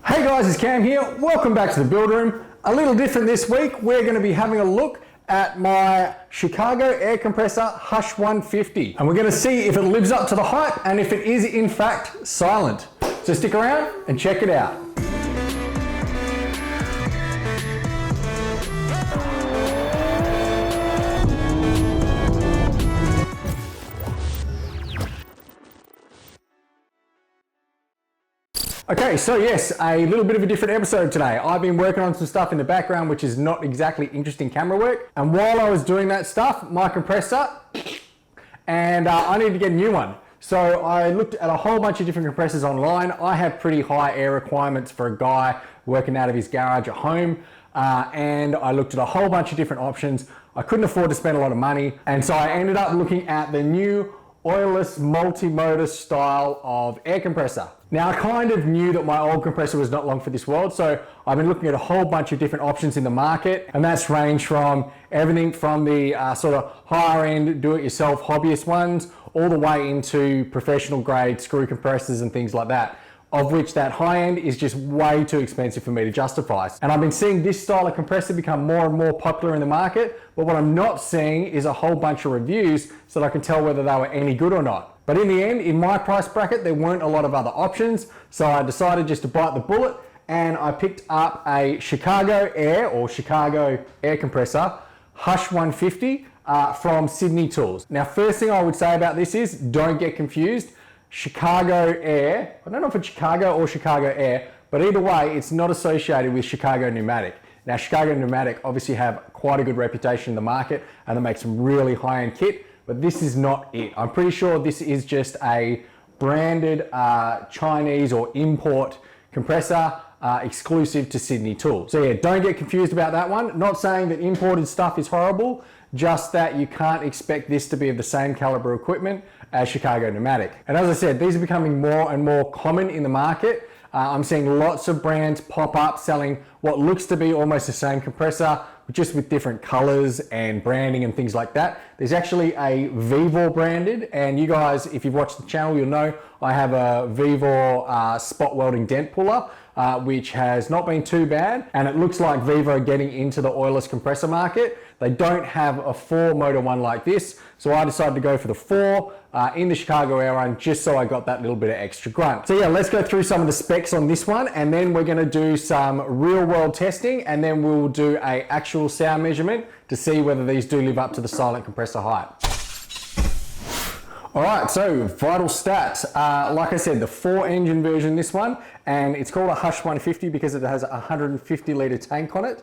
Hey guys, it's Cam here. Welcome back to the build room. A little different this week. We're going to be having a look at my Chicago Air Compressor Hush 150. And we're going to see if it lives up to the hype and if it is in fact silent. So stick around and check it out. Okay, so yes, a little bit of a different episode today. I've been working on some stuff in the background which is not exactly interesting camera work. And while I was doing that stuff, my compressor, and I needed to get a new one. So I looked at a whole bunch of different compressors online. I have pretty high air requirements for a guy working out of his garage at home. And I looked at a whole bunch of different options. I couldn't afford to spend a lot of money. And so I ended up looking at the new oilless multi-motor style of air compressor. Now I kind of knew that my old compressor was not long for this world, so I've been looking at a whole bunch of different options in the market, and that's ranged from everything from the sort of higher end do-it-yourself hobbyist ones all the way into professional grade screw compressors and things like that, of which that high end is just way too expensive for me to justify. And I've been seeing this style of compressor become more and more popular in the market, but what I'm not seeing is a whole bunch of reviews so that I can tell whether they were any good or not. But in the end, in my price bracket, there weren't a lot of other options, so I decided just to bite the bullet and I picked up a Chicago Air Compressor Hush 150 from Sydney Tools. Now, first thing I would say about this is don't get confused. Chicago Air, I don't know if it's Chicago or Chicago Air, but either way, it's not associated with Chicago Pneumatic. Now, Chicago Pneumatic obviously have quite a good reputation in the market and they make some really high-end kit, but this is not it. I'm pretty sure this is just a branded Chinese or import compressor exclusive to Sydney Tools. So yeah, don't get confused about that one. Not saying that imported stuff is horrible, just that you can't expect this to be of the same caliber equipment as Chicago Pneumatic. And as I said, these are becoming more and more common in the market. I'm seeing lots of brands pop up selling what looks to be almost the same compressor, just with different colors and branding and things like that. There's actually a Vevor branded, and you guys, if you've watched the channel, you'll know I have a Vevor spot welding dent puller, which has not been too bad, and it looks like Vevor are getting into the oilless compressor market. They don't have a 4-motor one like this, so I decided to go for the 4 in the Chicago Air one, just so I got that little bit of extra grunt. So yeah, let's go through some of the specs on this one, and then we're gonna do some real world testing, and then we'll do a actual sound measurement to see whether these do live up to the silent compressor hype. All right, so vital stats. Like I said, the 4-engine version, this one, and it's called a Hush 150 because it has a 150 litre tank on it.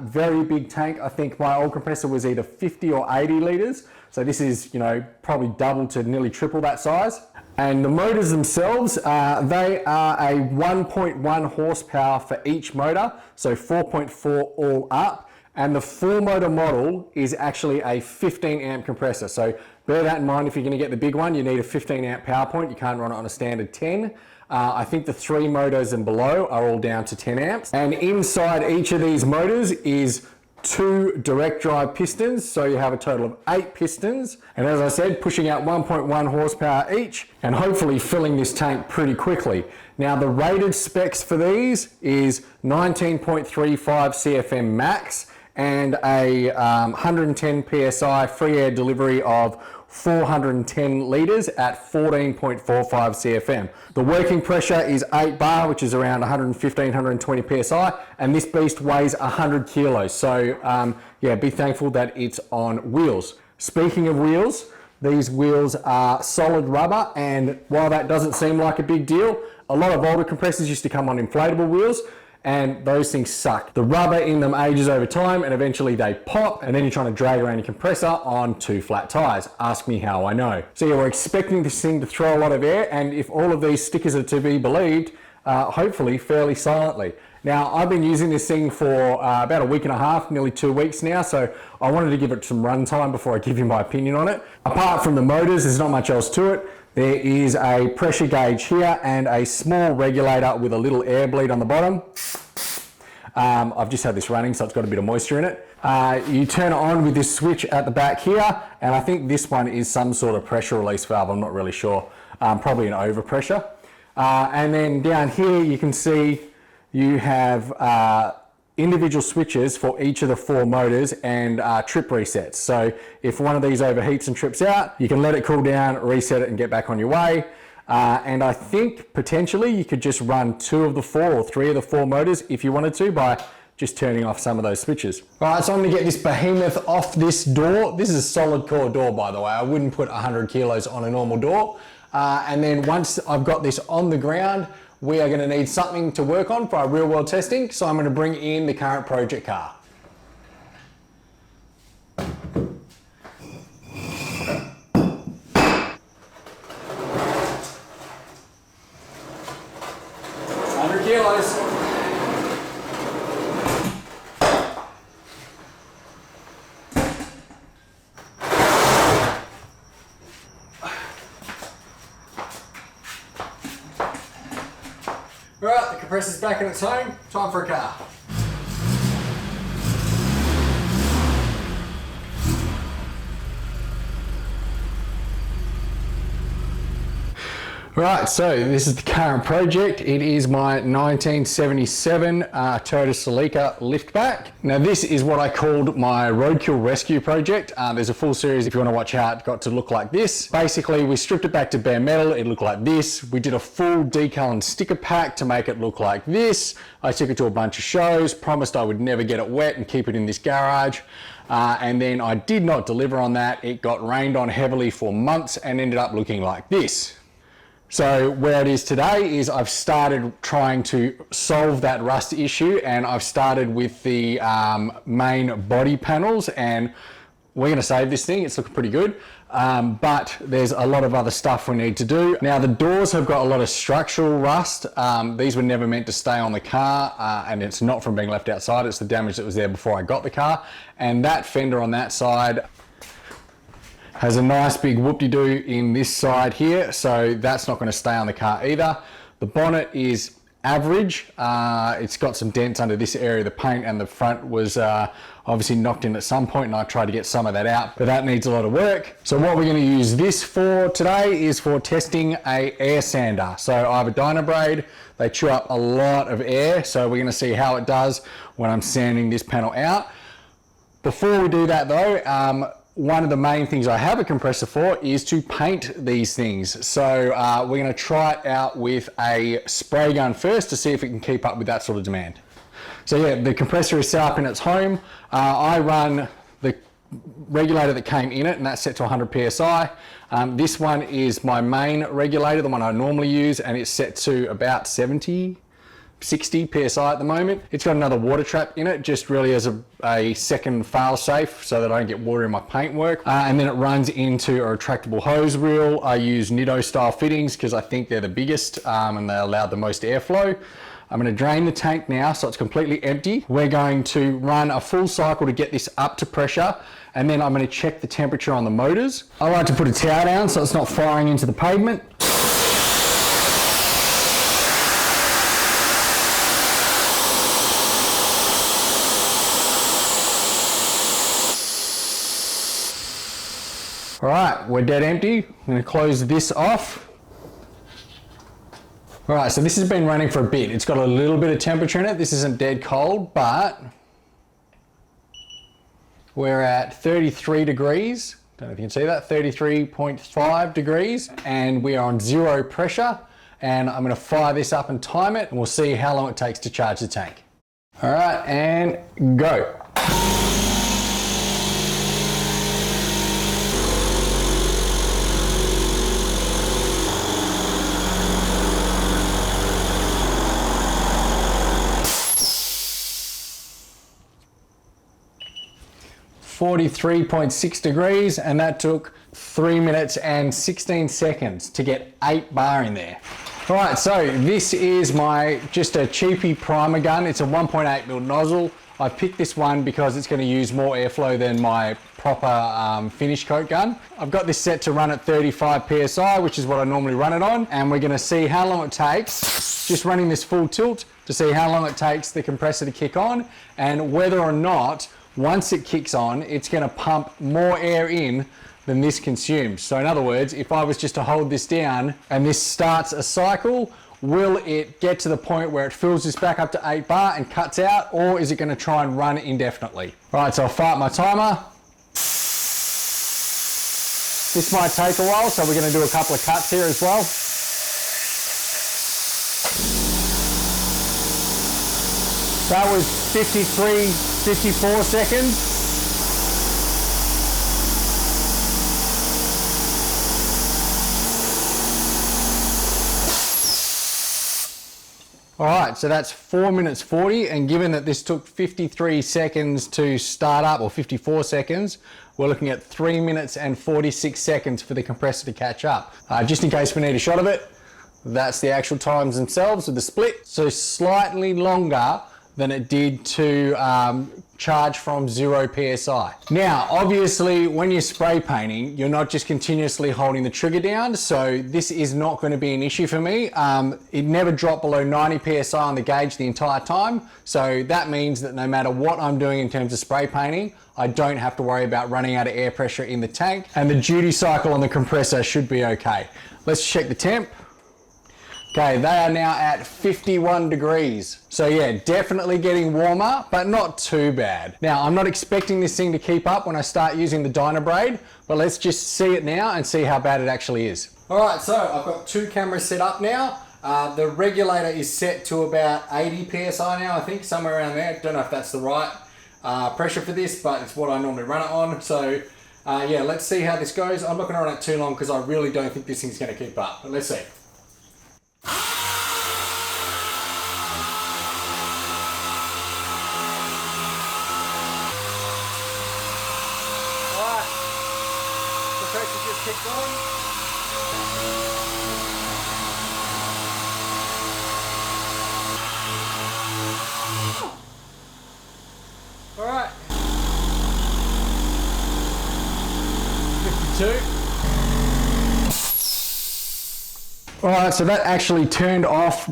Very big tank. I think my old compressor was either 50 or 80 litres. So this is, probably double to nearly triple that size. And the motors themselves, they are a 1.1 horsepower for each motor. So 4.4 all up. And the 4-motor model is actually a 15 amp compressor. So bear that in mind. If you're going to get the big one, you need a 15 amp power point. You can't run it on a standard 10. I think the 3 motors and below are all down to 10 amps. And inside each of these motors is 2 direct drive pistons. So you have a total of 8 pistons. And as I said, pushing out 1.1 horsepower each and hopefully filling this tank pretty quickly. Now the rated specs for these is 19.35 CFM max and a 110 PSI free air delivery of 410 litres at 14.45 CFM. The working pressure is 8 bar, which is around 115, 120 PSI, and this beast weighs 100 kilos. So yeah, be thankful that it's on wheels. Speaking of wheels, these wheels are solid rubber, and while that doesn't seem like a big deal, a lot of older compressors used to come on inflatable wheels, and those things suck. The rubber in them ages over time and eventually they pop, and then you're trying to drag around your compressor on 2 flat tires. Ask me how I know. So yeah, we're expecting this thing to throw a lot of air, and if all of these stickers are to be believed, hopefully fairly silently. Now, I've been using this thing for about a week and a half, nearly 2 weeks now, so I wanted to give it some run time before I give you my opinion on it. Apart from the motors, there's not much else to it. There is a pressure gauge here and a small regulator with a little air bleed on the bottom. I've just had this running, so it's got a bit of moisture in it. You turn it on with this switch at the back here, and I think this one is some sort of pressure release valve, I'm not really sure. Probably an overpressure. And then down here you can see you have individual switches for each of the 4 motors and trip resets. So if one of these overheats and trips out, you can let it cool down, reset it and get back on your way. And I think potentially you could just run 2 of the 4 or 3 of the 4 motors if you wanted to by just turning off some of those switches. All right, so I'm gonna get this behemoth off this door. This is a solid core door, by the way. I wouldn't put 100 kilos on a normal door. And then once I've got this on the ground, we are gonna need something to work on for our real world testing. So I'm gonna bring in the current project car. Kilos. Right, the compressor's back in its home. Time for a car. Right, so this is the current project. It is my 1977 Toyota Celica liftback. Now this is what I called my roadkill rescue project. There's a full series if you want to watch how it got to look like this. Basically, we stripped it back to bare metal. It looked like this. We did a full decal and sticker pack to make it look like this. I took it to a bunch of shows, promised I would never get it wet and keep it in this garage. And then I did not deliver on that. It got rained on heavily for months and ended up looking like this. So where it is today is I've started trying to solve that rust issue, and I've started with the main body panels, and we're going to save this thing. It's looking pretty good, but there's a lot of other stuff we need to do. Now the doors have got a lot of structural rust. These were never meant to stay on the car, and it's not from being left outside. It's the damage that was there before I got the car. And that fender on that side has a nice big whoop-de-doo in this side here, so that's not going to stay on the car either. The bonnet is average. It's got some dents under this area of the paint, and the front was obviously knocked in at some point, and I tried to get some of that out, but that needs a lot of work. So what we're going to use this for today is for testing a air sander. So I have a Dynabraid. They chew up a lot of air, so we're going to see how it does when I'm sanding this panel out. Before we do that though, one of the main things I have a compressor for is to paint these things. So we're going to try it out with a spray gun first to see if it can keep up with that sort of demand. So yeah, the compressor is set up in its home. I run the regulator that came in it, and that's set to 100 psi. This one is my main regulator, the one I normally use, and it's set to about 60 psi at the moment. It's got another water trap in it, just really as a second fail safe so that I don't get water in my paintwork. And then it runs into a retractable hose reel. I use Nitto style fittings because I think they're the biggest and they allow the most airflow. I'm going to drain the tank now so it's completely empty. We're going to run a full cycle to get this up to pressure, and then I'm going to check the temperature on the motors. I like to put a towel down so it's not firing into the pavement. All right, we're dead empty. I'm gonna close this off. All right, so this has been running for a bit. It's got a little bit of temperature in it. This isn't dead cold, but we're at 33 degrees. Don't know if you can see that, 33.5 degrees, and we are on 0 pressure. And I'm gonna fire this up and time it, and we'll see how long it takes to charge the tank. All right, and go. 43.6 degrees, and that took 3 minutes and 16 seconds to get 8 bar in there. All right, so this is just a cheapy primer gun. It's a 1.8mm nozzle. I picked this one because it's going to use more airflow than my proper finish coat gun. I've got this set to run at 35 psi, which is what I normally run it on, and we're going to see how long it takes, just running this full tilt, to see how long it takes the compressor to kick on, and whether or not once it kicks on, it's going to pump more air in than this consumes. So in other words, if I was just to hold this down and this starts a cycle, Will it get to the point where it fills this back up to 8 bar and cuts out, or is it going to try and run indefinitely? Right, so I'll fire up my timer. This might take a while, so we're going to do a couple of cuts here as well. That was 53, 54 seconds. All right, so that's 4 minutes 40, and given that this took 53 seconds to start up, or 54 seconds, we're looking at 3 minutes and 46 seconds for the compressor to catch up. Just in case we need a shot of it, that's the actual times themselves with the split. So slightly longer than it did to charge from 0 PSI. Now, obviously, when you're spray painting, you're not just continuously holding the trigger down, so this is not going to be an issue for me. It never dropped below 90 PSI on the gauge the entire time, so that means that no matter what I'm doing in terms of spray painting, I don't have to worry about running out of air pressure in the tank, and the duty cycle on the compressor should be okay. Let's check the temp. Okay, they are now at 51 degrees. So yeah, definitely getting warmer, but not too bad. Now, I'm not expecting this thing to keep up when I start using the Dynabrade, but let's just see it now and see how bad it actually is. All right, so I've got 2 cameras set up now. The regulator is set to about 80 PSI now, I think, somewhere around there. Don't know if that's the right pressure for this, but it's what I normally run it on. So yeah, let's see how this goes. I'm not gonna run it too long because I really don't think this thing's gonna keep up, but let's see. Just kicked on. All right. 52. All right, so that actually turned off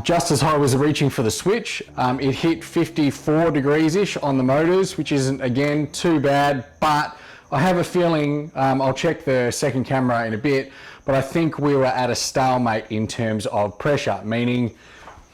just as I was reaching for the switch. It hit 54 degrees-ish on the motors, which isn't, again, too bad, but I have a feeling, I'll check the second camera in a bit, but I think we were at a stalemate in terms of pressure, meaning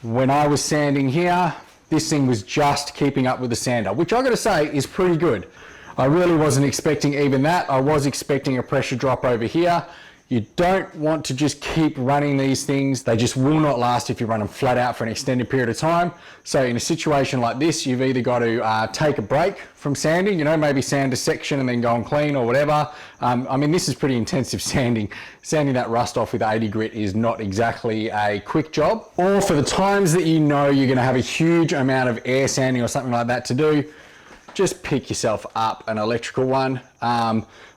when I was sanding here, this thing was just keeping up with the sander, which I gotta say is pretty good. I really wasn't expecting even that. I was expecting a pressure drop over here. You don't want to just keep running these things. They just will not last if you run them flat out for an extended period of time. So in a situation like this, you've either got to take a break from sanding, you know, maybe sand a section and then go and clean or whatever. I mean, this is pretty intensive sanding. Sanding that rust off with 80 grit is not exactly a quick job. Or for the times that you know you're gonna have a huge amount of air sanding or something like that to do, just pick yourself up an electrical one.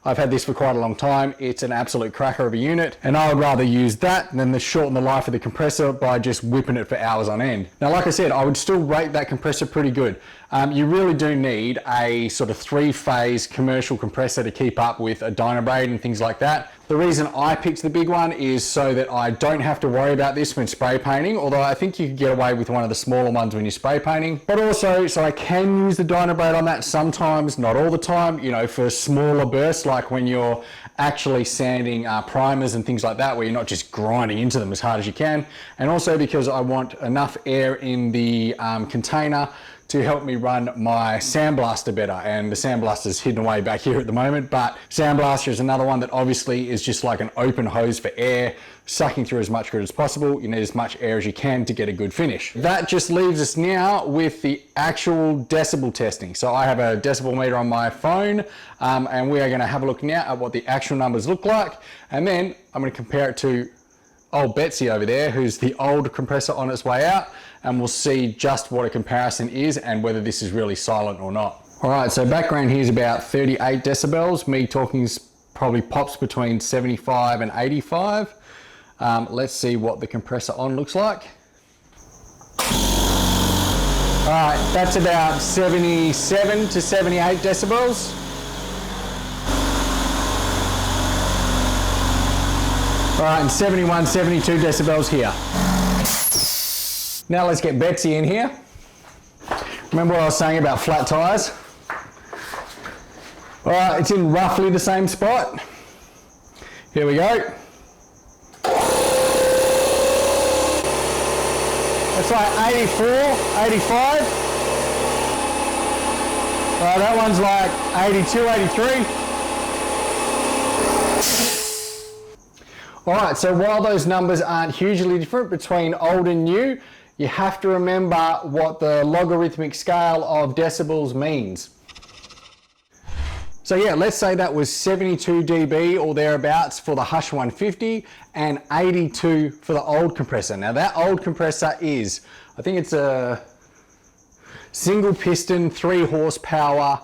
I've had this for quite a long time. It's an absolute cracker of a unit, and I would rather use that than shorten the life of the compressor by just whipping it for hours on end. Now, like I said, I would still rate that compressor pretty good. You really do need a sort of 3-phase commercial compressor to keep up with a Dynabrade and things like that. The reason I picked the big one is so that I don't have to worry about this when spray painting, although I think you could get away with one of the smaller ones when you're spray painting, but also so I can use the Dynabrade on that sometimes, not all the time, you know, for smaller bursts, like when you're actually sanding primers and things like that, where you're not just grinding into them as hard as you can. And also because I want enough air in the container to help me run my sandblaster better, and the sandblaster is hidden away back here at the moment, but sandblaster is another one that obviously is just like an open hose for air, sucking through as much grit as possible. You need as much air as you can to get a good finish. That just leaves us now with the actual decibel testing. So I have a decibel meter on my phone, and we are going to have a look now at what the actual numbers look like, and then I'm going to compare it to old Betsy over there, who's the old compressor on its way out, and we'll see just what a comparison is and whether this is really silent or not. All right, so background here is about 38 decibels. Me talking probably pops between 75 and 85. Let's see what the compressor on looks like. All right, that's about 77 to 78 decibels. All right, and 71, 72 decibels here. Now let's get Betsy in here. Remember what I was saying about flat tires? All right, it's in roughly the same spot. Here we go. It's like 84, 85. That one's like 82, 83. All right, so while those numbers aren't hugely different between old and new, you have to remember what the logarithmic scale of decibels means. So yeah, let's say that was 72 dB or thereabouts for the Hush 150 and 82 for the old compressor. Now that old compressor is, I think it's a single piston, 3 horsepower,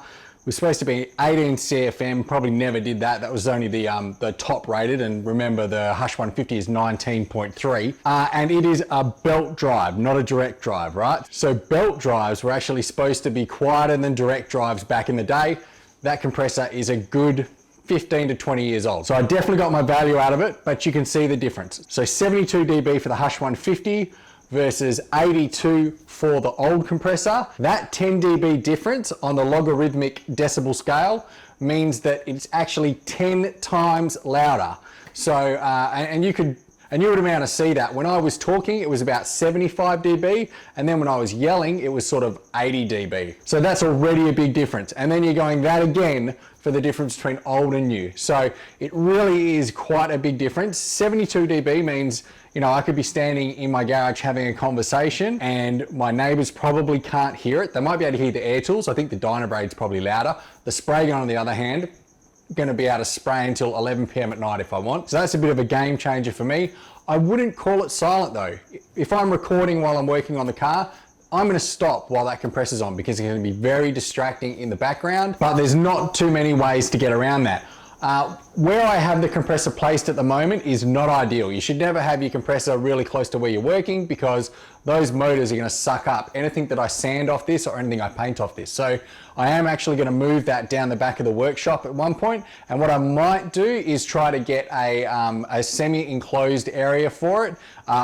was supposed to be 18 CFM, probably never did that. That was only the top rated, and remember the Hush 150 is 19.3. And it is a belt drive, not a direct drive, right? So belt drives were actually supposed to be quieter than direct drives back in the day. That compressor is a good 15 to 20 years old. So I definitely got my value out of it, but you can see the difference. So 72 dB for the Hush 150 versus 82 for the old compressor. That 10 dB difference on the logarithmic decibel scale means that it's actually 10 times louder. So, and you would have been able to see that. When I was talking, it was about 75 dB, and then when I was yelling, it was sort of 80 dB. So that's already a big difference. And then you're going that again for the difference between old and new. So it really is quite a big difference. 72 dB means, you know, I could be standing in my garage having a conversation and my neighbors probably can't hear it. They might be able to hear the air tools. I think the dynabrade's probably louder. The spray gun, on the other hand, going to be able to spray until 11 p.m. at night if I want. So that's a bit of a game changer for me. I wouldn't call it silent though. If I'm recording while I'm working on the car, I'm going to stop while that compressor's on because it's going to be very distracting in the background, but there's not too many ways to get around that. Where I have the compressor placed at the moment is not ideal. You should never have your compressor really close to where you're working because those motors are going to suck up anything that I sand off this or anything I paint off this. So I am actually going to move that down the back of the workshop at one point, and what I might do is try to get a semi-enclosed area for it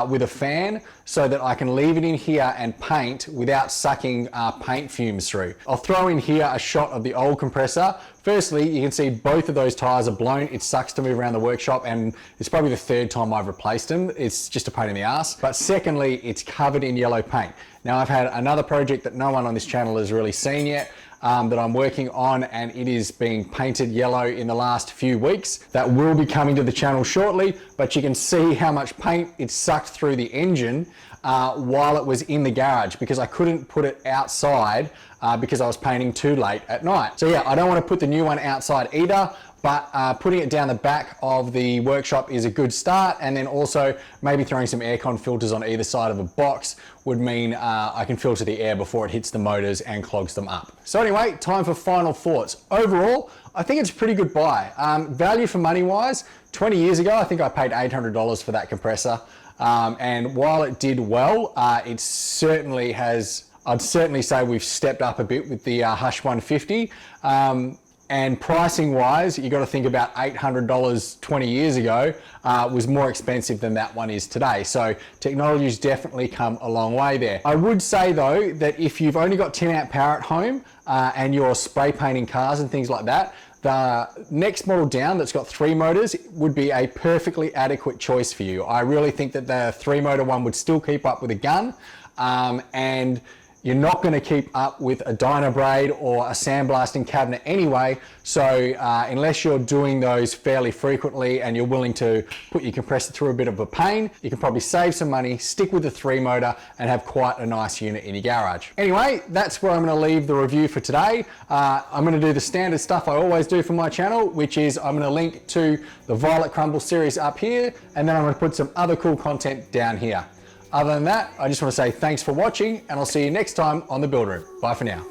with a fan so that I can leave it in here and paint without sucking paint fumes through. I'll throw in here a shot of the old compressor. Firstly, you can see both of those tires are blown. It sucks to move around the workshop, and it's probably the 3rd time I've replaced them. It's just a pain in the ass. But secondly, it's covered in yellow paint. Now I've had another project that no one on this channel has really seen yet that I'm working on, and it is being painted yellow in the last few weeks. That will be coming to the channel shortly, but you can see how much paint it sucked through the engine while it was in the garage because I couldn't put it outside because I was painting too late at night. So yeah, I don't want to put the new one outside either, but putting it down the back of the workshop is a good start, and then also maybe throwing some aircon filters on either side of a box would mean I can filter the air before it hits the motors and clogs them up. So anyway, time for final thoughts. Overall, I think it's a pretty good buy. Value for money wise, 20 years ago, I think I paid $800 for that compressor. And while it did well, it certainly has, I'd certainly say we've stepped up a bit with the Hush 150. And pricing wise, you got to think about $800 20 years ago was more expensive than that one is today. So technology's definitely come a long way there. I would say though, that if you've only got 10 amp power at home and you're spray painting cars and things like that, the next model down that's got 3 motors would be a perfectly adequate choice for you. I really think that the 3 motor one would still keep up with a gun, and you're not going to keep up with a dynabrade or a sandblasting cabinet anyway. So unless you're doing those fairly frequently and you're willing to put your compressor through a bit of a pain, you can probably save some money, stick with the 3 motor and have quite a nice unit in your garage. Anyway, that's where I'm going to leave the review for today. I'm going to do the standard stuff I always do for my channel, which is I'm going to link to the Violet Crumble series up here, and then I'm going to put some other cool content down here. Other than that, I just want to say thanks for watching, and I'll see you next time on The Build Room. Bye for now.